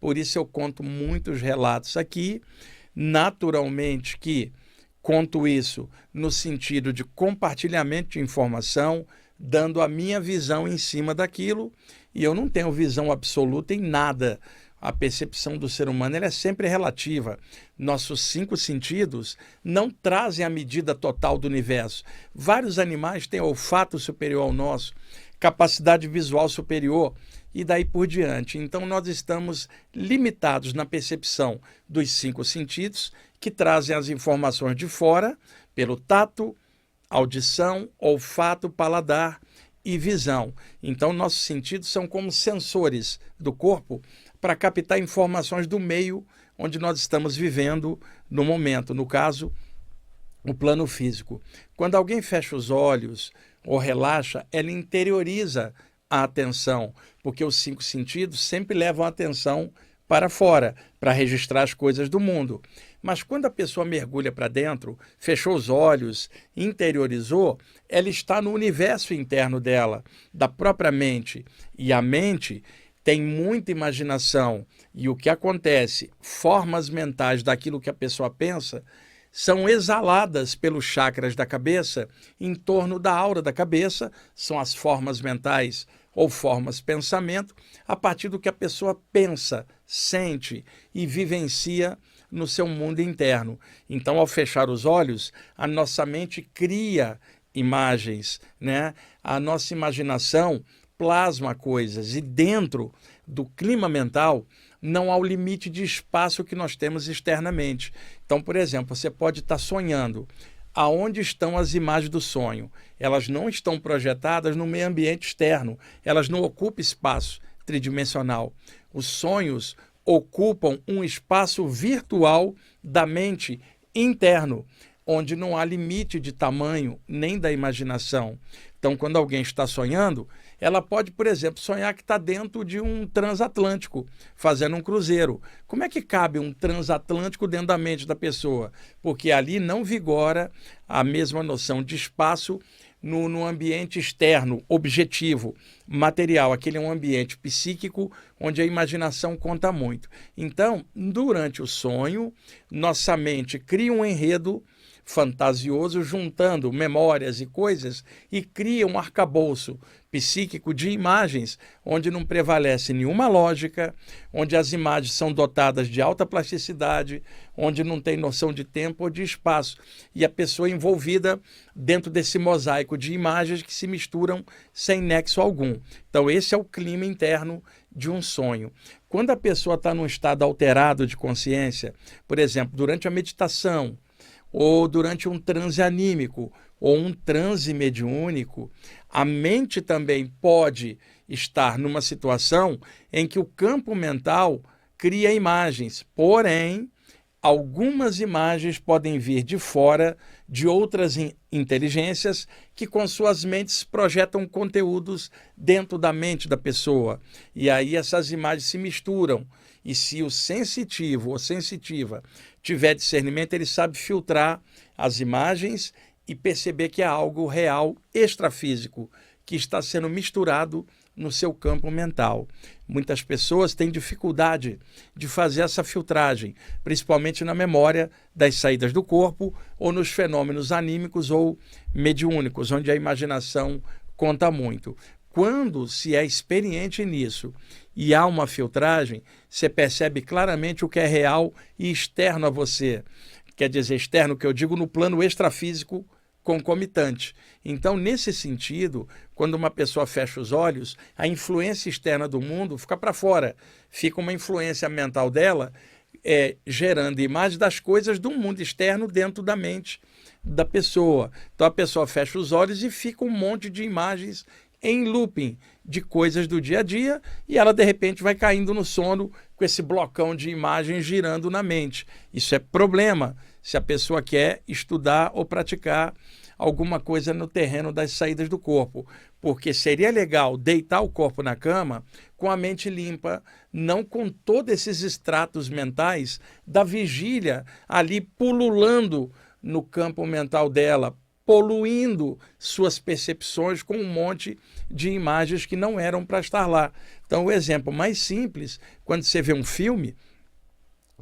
Por isso eu conto muitos relatos aqui, naturalmente que conto isso no sentido de compartilhamento de informação, dando a minha visão em cima daquilo, e eu não tenho visão absoluta em nada. A percepção do ser humano ela é sempre relativa. Nossos 5 sentidos não trazem a medida total do universo. Vários animais têm olfato superior ao nosso, capacidade visual superior e daí por diante. Então nós estamos limitados na percepção dos 5 sentidos que trazem as informações de fora pelo tato, audição, olfato, paladar e visão. Então nossos sentidos são como sensores do corpo para captar informações do meio onde nós estamos vivendo no momento, no caso, o plano físico. Quando alguém fecha os olhos ou relaxa, ela interioriza a atenção, porque os 5 sentidos sempre levam a atenção para fora, para registrar as coisas do mundo. Mas quando a pessoa mergulha para dentro, fechou os olhos, interiorizou, ela está no universo interno dela, da própria mente. E a mente tem muita imaginação. E o que acontece? Formas mentais daquilo que a pessoa pensa são exaladas pelos chakras da cabeça em torno da aura da cabeça, são as formas mentais ou formas pensamento, a partir do que a pessoa pensa, sente e vivencia no seu mundo interno. Então, ao fechar os olhos, a nossa mente cria imagens, né? A nossa imaginação plasma coisas e dentro do clima mental não há o limite de espaço que nós temos externamente. Então, por exemplo, você pode estar sonhando. Aonde estão as imagens do sonho? Elas não estão projetadas no meio ambiente externo, elas não ocupam espaço tridimensional. Os sonhos ocupam um espaço virtual da mente interno, onde não há limite de tamanho nem da imaginação. Então, quando alguém está sonhando, ela pode, por exemplo, sonhar que está dentro de um transatlântico, fazendo um cruzeiro. Como é que cabe um transatlântico dentro da mente da pessoa? Porque ali não vigora a mesma noção de espaço no ambiente externo, objetivo, material. Aquele é um ambiente psíquico onde a imaginação conta muito. Então, durante o sonho, nossa mente cria um enredo fantasioso, juntando memórias e coisas, e cria um arcabouço psíquico de imagens, onde não prevalece nenhuma lógica, onde as imagens são dotadas de alta plasticidade, onde não tem noção de tempo ou de espaço, e a pessoa envolvida dentro desse mosaico de imagens que se misturam sem nexo algum. Então esse é o clima interno de um sonho. Quando a pessoa está num estado alterado de consciência, por exemplo, durante a meditação, ou durante um transe anímico, ou um transe mediúnico, a mente também pode estar numa situação em que o campo mental cria imagens, porém, algumas imagens podem vir de fora de outras inteligências que com suas mentes projetam conteúdos dentro da mente da pessoa. E aí essas imagens se misturam. E se o sensitivo ou sensitiva tiver discernimento, ele sabe filtrar as imagens e perceber que é algo real, extrafísico, que está sendo misturado no seu campo mental. Muitas pessoas têm dificuldade de fazer essa filtragem, principalmente na memória das saídas do corpo ou nos fenômenos anímicos ou mediúnicos, onde a imaginação conta muito. Quando se é experiente nisso e há uma filtragem, você percebe claramente o que é real e externo a você. Quer dizer, externo que eu digo no plano extrafísico concomitante. Então, nesse sentido, quando uma pessoa fecha os olhos, a influência externa do mundo fica para fora. Fica uma influência mental dela gerando imagens das coisas do mundo externo dentro da mente da pessoa. Então, a pessoa fecha os olhos e fica um monte de imagens em looping de coisas do dia a dia e ela, de repente, vai caindo no sono com esse blocão de imagens girando na mente. Isso é problema se a pessoa quer estudar ou praticar alguma coisa no terreno das saídas do corpo, porque seria legal deitar o corpo na cama com a mente limpa, não com todos esses extratos mentais da vigília ali pululando no campo mental dela, poluindo suas percepções com um monte de imagens que não eram para estar lá. Então, o exemplo mais simples, quando você vê um filme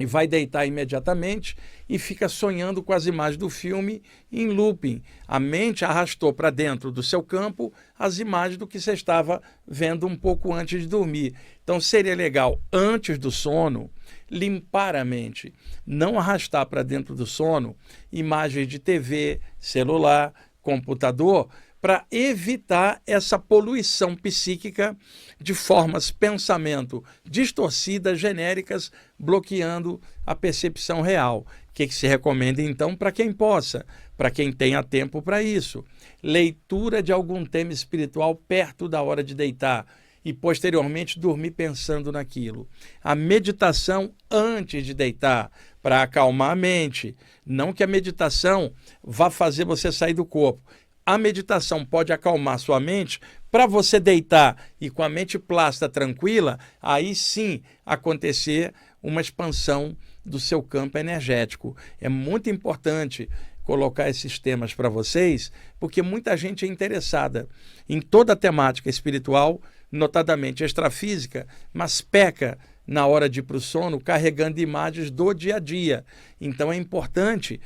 e vai deitar imediatamente e fica sonhando com as imagens do filme em looping. A mente arrastou para dentro do seu campo as imagens do que você estava vendo um pouco antes de dormir. Então, seria legal, antes do sono, limpar a mente, não arrastar para dentro do sono imagens de TV, celular, computador, para evitar essa poluição psíquica de formas pensamento distorcidas, genéricas, bloqueando a percepção real. O que se recomenda, então, para quem possa, para quem tenha tempo para isso? Leitura de algum tema espiritual perto da hora de deitar e, posteriormente, dormir pensando naquilo. A meditação antes de deitar, para acalmar a mente. Não que a meditação vá fazer você sair do corpo. A meditação pode acalmar sua mente para você deitar e com a mente plácida, tranquila, aí sim acontecer uma expansão do seu campo energético. É muito importante colocar esses temas para vocês, porque muita gente é interessada em toda a temática espiritual, notadamente extrafísica, mas peca na hora de ir para o sono carregando imagens do dia a dia. Então é importante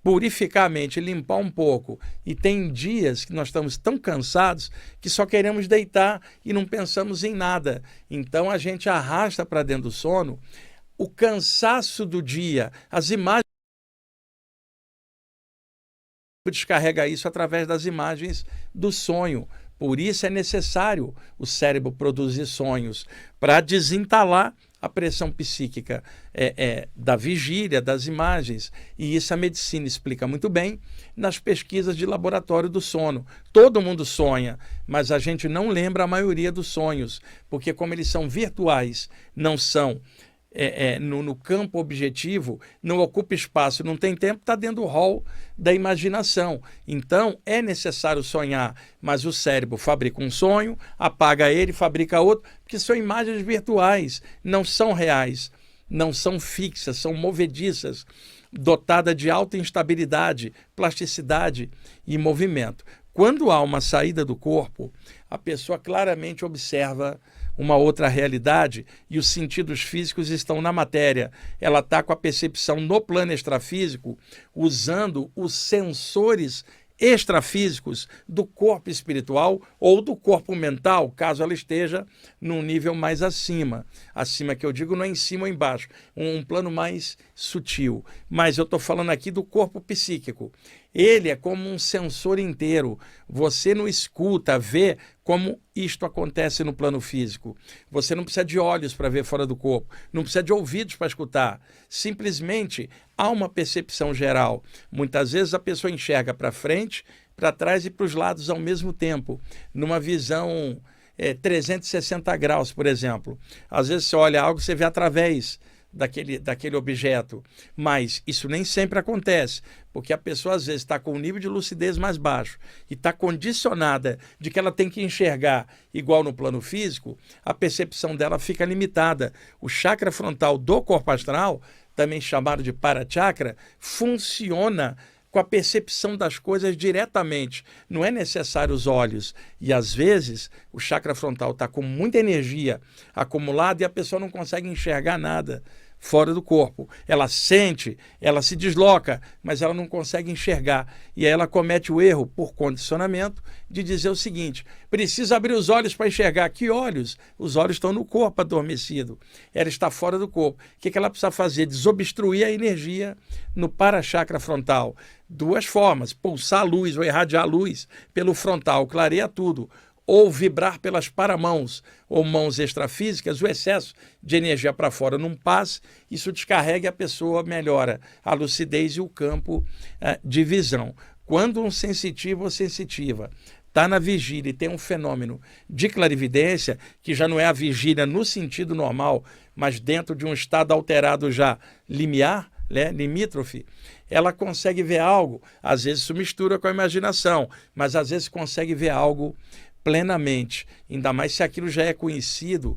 purificar a mente, limpar um pouco. E tem dias que nós estamos tão cansados que só queremos deitar e não pensamos em nada. Então a gente arrasta para dentro do sono o cansaço do dia, as imagens. Descarrega isso através das imagens do sonho. Por isso é necessário o cérebro produzir sonhos para desentalar a pressão psíquica da vigília, das imagens. E isso a medicina explica muito bem nas pesquisas de laboratório do sono. Todo mundo sonha, mas a gente não lembra a maioria dos sonhos, porque como eles são virtuais, não são no campo objetivo, não ocupa espaço, não tem tempo, está dentro do hall da imaginação. Então, é necessário sonhar, mas o cérebro fabrica um sonho, apaga ele, fabrica outro, porque são imagens virtuais, não são reais, não são fixas, são movediças, dotadas de alta instabilidade, plasticidade e movimento. Quando há uma saída do corpo, a pessoa claramente observa uma outra realidade e os sentidos físicos estão na matéria. Ela está com a percepção no plano extrafísico, usando os sensores extrafísicos do corpo espiritual ou do corpo mental, caso ela esteja num nível mais acima. Acima que eu digo não é em cima ou embaixo, um plano mais sutil. Mas eu estou falando aqui do corpo psíquico. Ele é como um sensor inteiro. Você não escuta, vê como isto acontece no plano físico. Você não precisa de olhos para ver fora do corpo, não precisa de ouvidos para escutar. Simplesmente há uma percepção geral. Muitas vezes a pessoa enxerga para frente, para trás e para os lados ao mesmo tempo, numa visão 360 graus, por exemplo. Às vezes você olha algo, você vê através daquele objeto, mas isso nem sempre acontece, porque a pessoa às vezes está com um nível de lucidez mais baixo e está condicionada de que ela tem que enxergar igual no plano físico, a percepção dela fica limitada. O chakra frontal do corpo astral, também chamado de parachakra, funciona com a percepção das coisas diretamente. Não é necessário os olhos. E, às vezes, o chakra frontal está com muita energia acumulada e a pessoa não consegue enxergar nada fora do corpo. Ela sente, ela se desloca, mas ela não consegue enxergar. E aí ela comete o erro, por condicionamento, de dizer o seguinte: preciso abrir os olhos para enxergar. Que olhos? Os olhos estão no corpo adormecido. Ela está fora do corpo. O que ela precisa fazer? Desobstruir a energia no parachakra frontal. Duas formas: pulsar a luz ou irradiar a luz pelo frontal, clareia tudo. Ou vibrar pelas paramãos ou mãos extrafísicas, o excesso de energia para fora não passa, isso descarrega e a pessoa melhora a lucidez e o campo de visão. Quando um sensitivo ou sensitiva está na vigília e tem um fenômeno de clarividência, que já não é a vigília no sentido normal, mas dentro de um estado alterado já limiar, limítrofe, ela consegue ver algo, às vezes isso mistura com a imaginação, mas às vezes consegue ver algo plenamente, ainda mais se aquilo já é conhecido,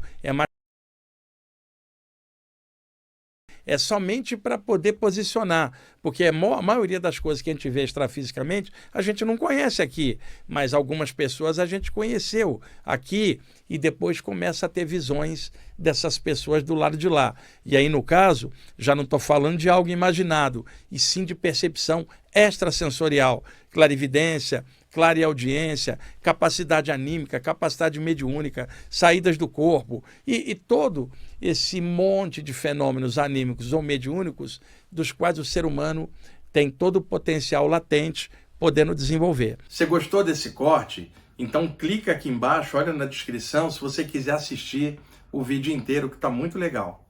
é somente para poder posicionar, porque a maioria das coisas que a gente vê extrafisicamente, a gente não conhece aqui, mas algumas pessoas a gente conheceu aqui e depois começa a ter visões dessas pessoas do lado de lá. E aí, no caso, já não estou falando de algo imaginado, e sim de percepção extrasensorial, clarividência, clareaudiência, capacidade anímica, capacidade mediúnica, saídas do corpo e todo esse monte de fenômenos anímicos ou mediúnicos dos quais o ser humano tem todo o potencial latente podendo desenvolver. Você gostou desse corte? Então clica aqui embaixo, olha na descrição se você quiser assistir o vídeo inteiro que está muito legal.